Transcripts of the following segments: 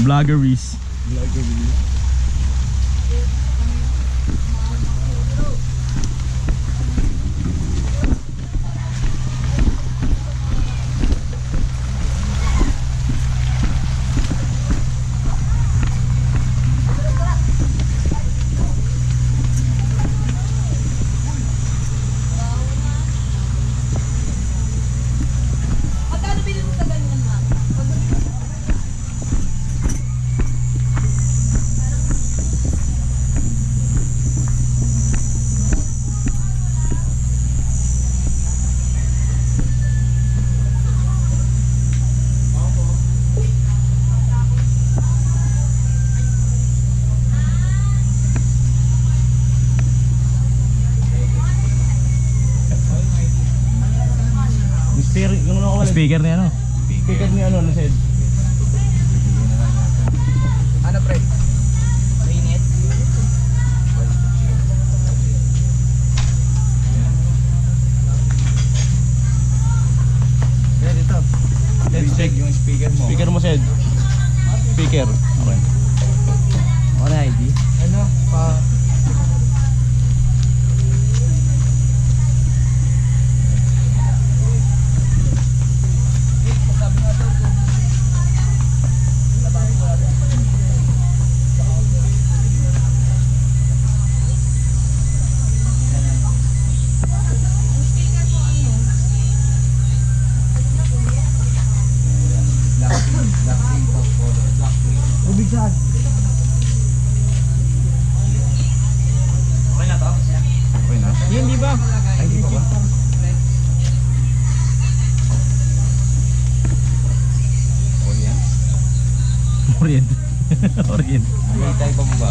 Vloggeries. Speaker niya ano? Speaker niya ano Sed? Ano pre? Mainit? Kaya dito. Let's check yung speaker mo. Speaker mo Sed. Speaker. Okay. Ano ID? Ano? Ubig saan? Okay na to? Okay na? Hindi ba? Ay, hindi pa ba? Orient? Orient. Orient. May tayo pa ba?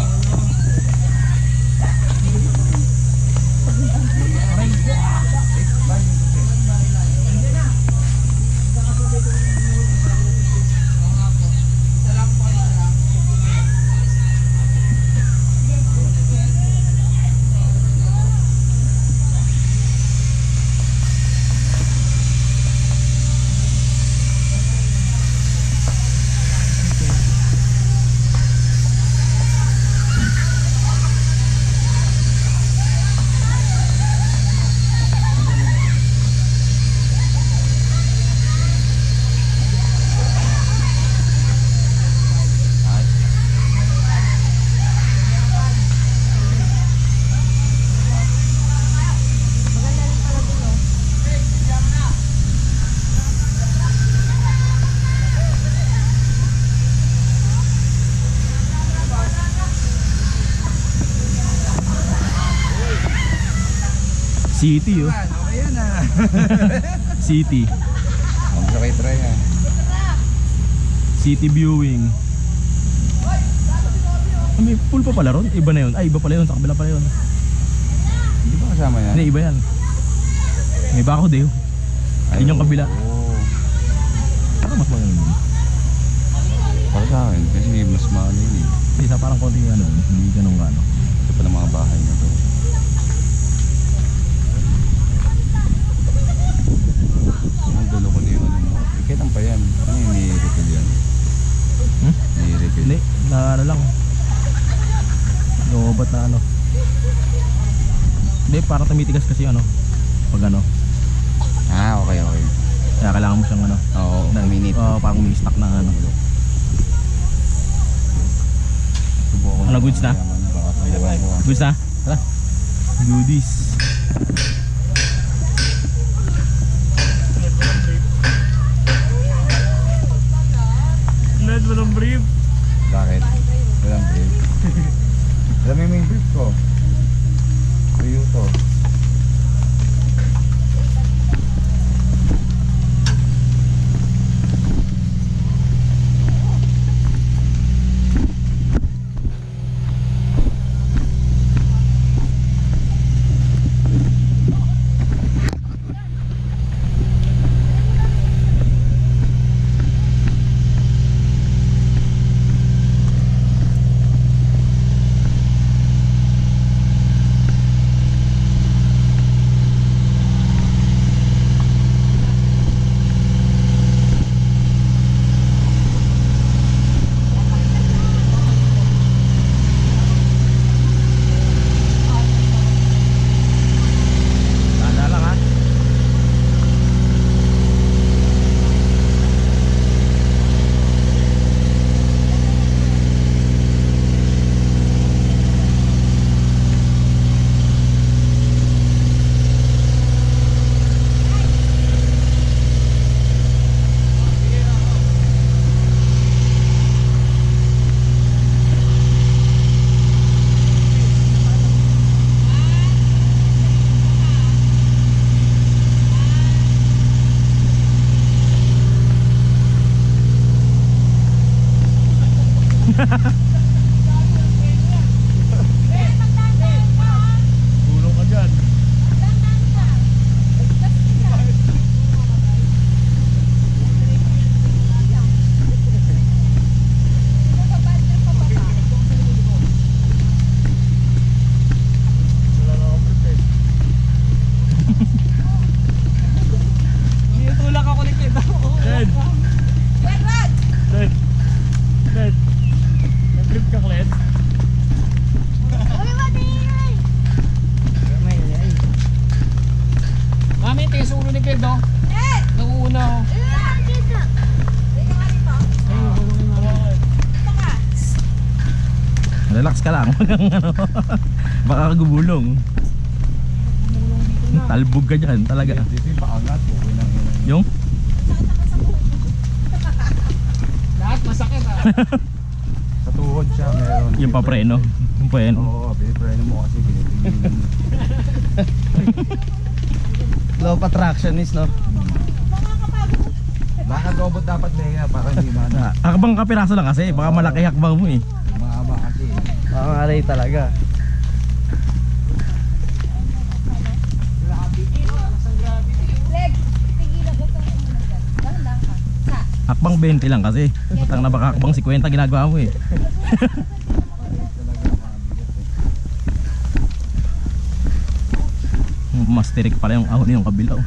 City oh. Okay yan ah. City. Huwag sa kayo try ha. City viewing. May pool pa pala ron? Iba na yun. Ay, iba pala yun. Sa kabila pala yun. Hindi ba kasama yan? Hindi, iba yan. May bako din. Yun yung kabila. Oo. Parang mas maganda yun. Para sa akin, kasi mas mahal yun eh. Hindi, sa parang konti ano. Hindi ganun ka ano. Ito pa ng mga bahay na to. Ang dulo ko na yung ano mo. Ikitan pa yan. Ano yung ni-refill yan? Ni-refill? Hindi, na ano lang. Ba't na ano. Hindi, parang tumitigas kasi ano. Pag ano. Ah, okay. Kaya kailangan mo siyang ano. Oo, minute. Parang mini-stock na ano. Subukan Ano, goods na? Goods na? Tara. Goodies. Led mo ng brief. Bakit? Walang brief. Alam mo yung brief ko? Tuyo to. Relax ka lang. Ano, baka kagubulong. Talbog ka dyan talaga. Dito yung paangat. Okay lang yun. Yung? Lahat masakit ah. Sa tuhod siya meron. Yung papreno. Yung preno. Oo, pinipreno mo kasi pinipigilan mo. Low attraction is, no? Baka robot dapat Bea para hindi man. Hakbang kapiraso lang kasi. Baka malaki hakbang mo eh. Mahaba kasi. Mga aray talaga. Leg, tigilan ko sa umunagan. Dahan-dahan ka. Sa. Hakbang 20 lang kasi. Patang na baka hakbang 50 ginagawa mo eh. Mas tirik pala yung ahon yung kabilaw.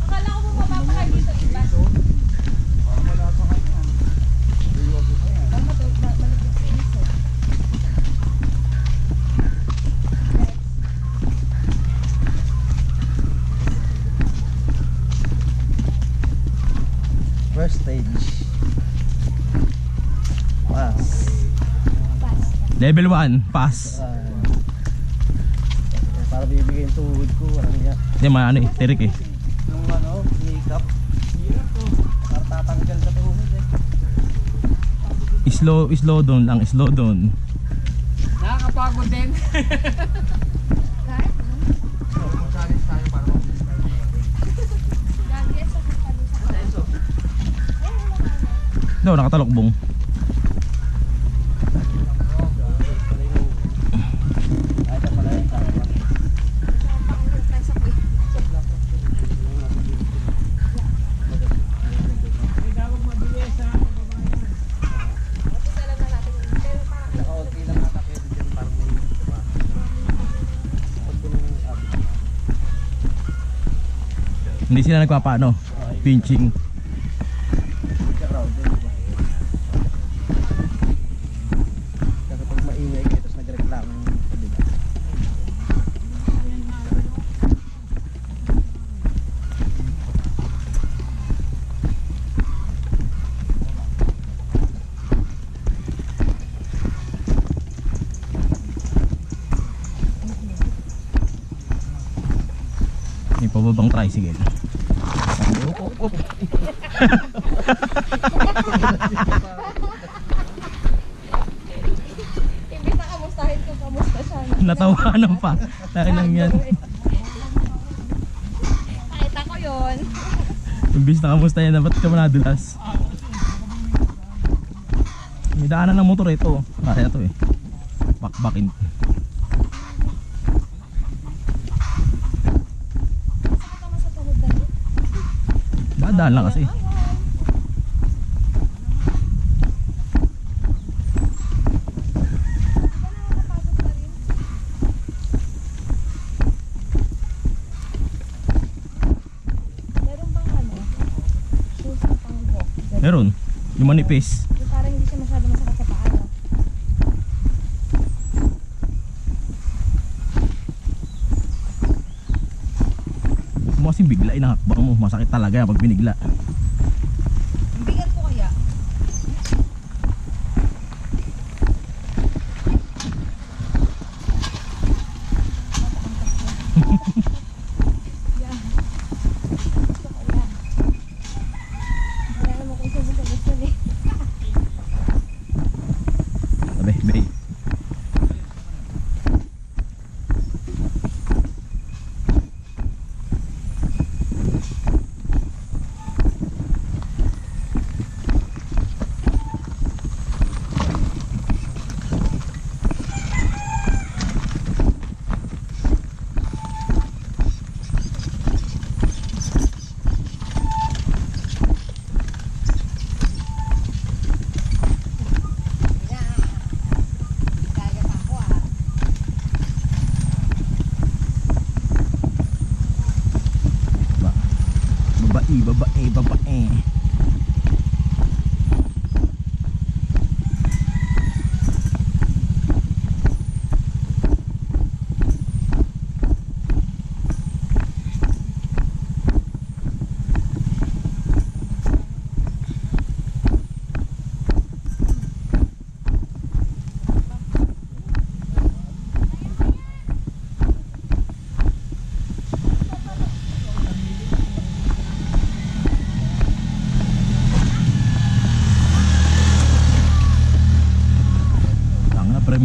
Akala ko bumaba pa kayo dito iba. Maligit sa iso. First stage. Pass. Level 1, pass. Para bibigay yung tuhod ko, walang niya. Hindi ano eh, tirik eh. Yung ano, makeup. Para tatanggal sa tuhod eh. Slow down lang, slow down. Nakakapagod din. Kahit? Challenge tayo para mabilis tayo. Lagi sa kapalusa. No, nakatalokbong. Ay, ito pala yun. Tawag mabilis sa kababayan. Naka-okay lang ata kayo dyan, parang may diba? Pag yung Hindi sila nagpapaano. Pinching. crowd din, diba? Kasi pag maingay kayo, tapos nagreklamo yung kabila. May pababang tricycle. Imbis na kamustahin ko, kamusta siya. Natawanan pa. Dahil lang yan. Nakita ko yun. Imbis na kamusta yan, dapat ka manadulas. May daanan ng motor ito. Kaya ito eh. Bakbakin. Sakit naman sa tuhod na yun. Dadaan lang kasi. Nakakapagod pa rin. Meron bang ano? Shoes na pang walk. Meron. Yung manipis. Parang hindi siya masyado masakit sa paa. No? Mo kasing bigla inahakbang mo. Masakit talaga yan pag binigla. Ang bigat ko kaya. Yeah. Gusto ko yan. Wala naman kung sabos-sabos yun eh. Sabi, bay. Kaya pa ako ah. Ba. Babae.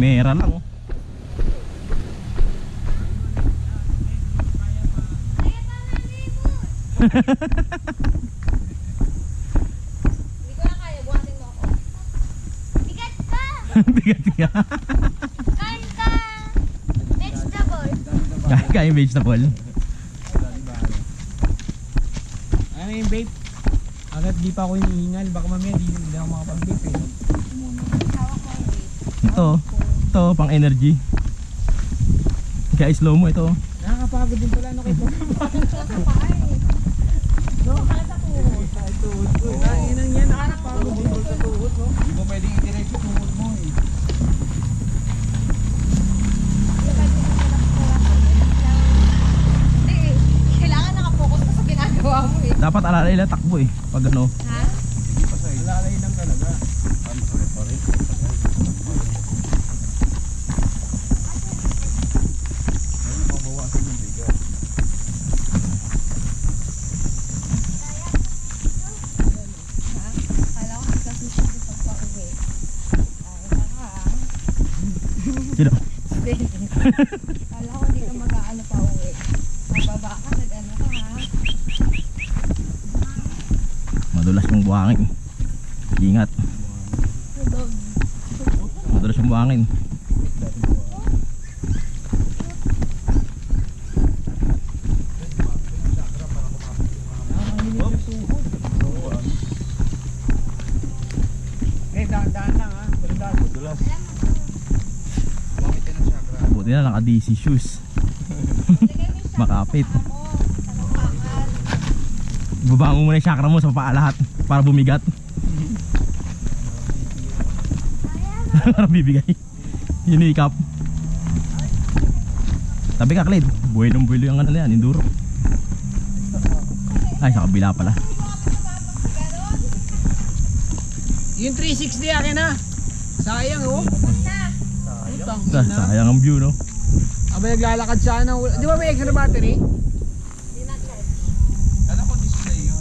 Primera lang. Oh. Hindi ko na kaya, buhatin mo ako. Bigat ka! Bigat ka. Kain ka! Vegetable! Kaya yung vegetable. Ano yung vape? Agad di pa ako hinihingal. Baka mamaya di ako makapag-vape eh. Hawak mo yung weight. Ito pang energy. Kaya slow mo ito. Nakakapagod din pala. Ano kayo? Nakapaan eh. No, kaya sa tuhod. Inang yan. Nakakapagod din sa tuhod. No? Hindi mo pwedeng i-direct yung tuhod mo eh. Hindi eh. Kailangan nakapokus ka sa ginagawa mo eh. Dapat alala nila takbo eh. Pag ano. Ha? Alalay lang talaga. Ha? Kala ko hindi ka susunod pagpa-uwi. Ay, baka ah. Sino? Kala ko hindi ka mag-aano pa uwi. Mababa ka, nag-ano ka ha. Madulas yung buhangin. Ingat. Madulas yung buhangin. Eh, dahan-dahan lang ha. Dahan-dahan. Dulas. Bakit yan ang chakra? Buti na naka DC shoes. Ilagay mo yung sakit Makapit. sa paa mo, sa lampakan. Babango mo na yung chakra mo sa paa lahat para bumigat. Para bibigay. Hinikap. Tabi ka, Clyde. Buwelong buwelo yung ano na yan, enduro. Ay, sa kabila pala. Yung 360 akin na. Sayang oh. Utang. Sayang ang view, no? Abay naglalakad sana. Di ba may extra battery? Alam ko display yun.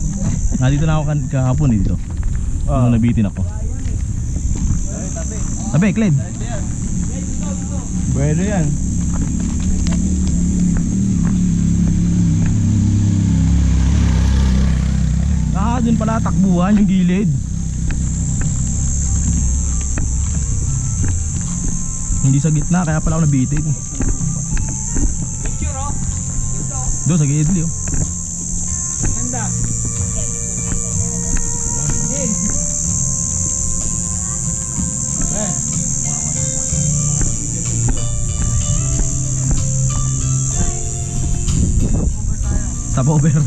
Nandito na ako kahapon eh, dito. Nung nabitin ako. Tabi, Clyde. Bueno yan. Dun pala takbuhan yung gilid. Hindi sa gitna, kaya pala ako nabitin. Picture oh. Ganda oh. Doon sa gilid, oh. Ganda. Stopover.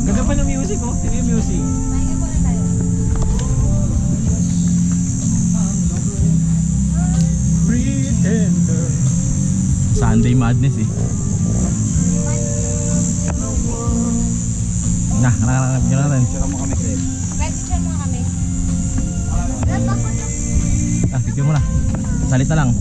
Ganda pa ng music oh. Sino yung music? Pahinga muna tayo. Pretender. Sunday madness eh. Natin. Tsaka mo kami kayo. Picture mo kami. Picture mo na. Salit na lang.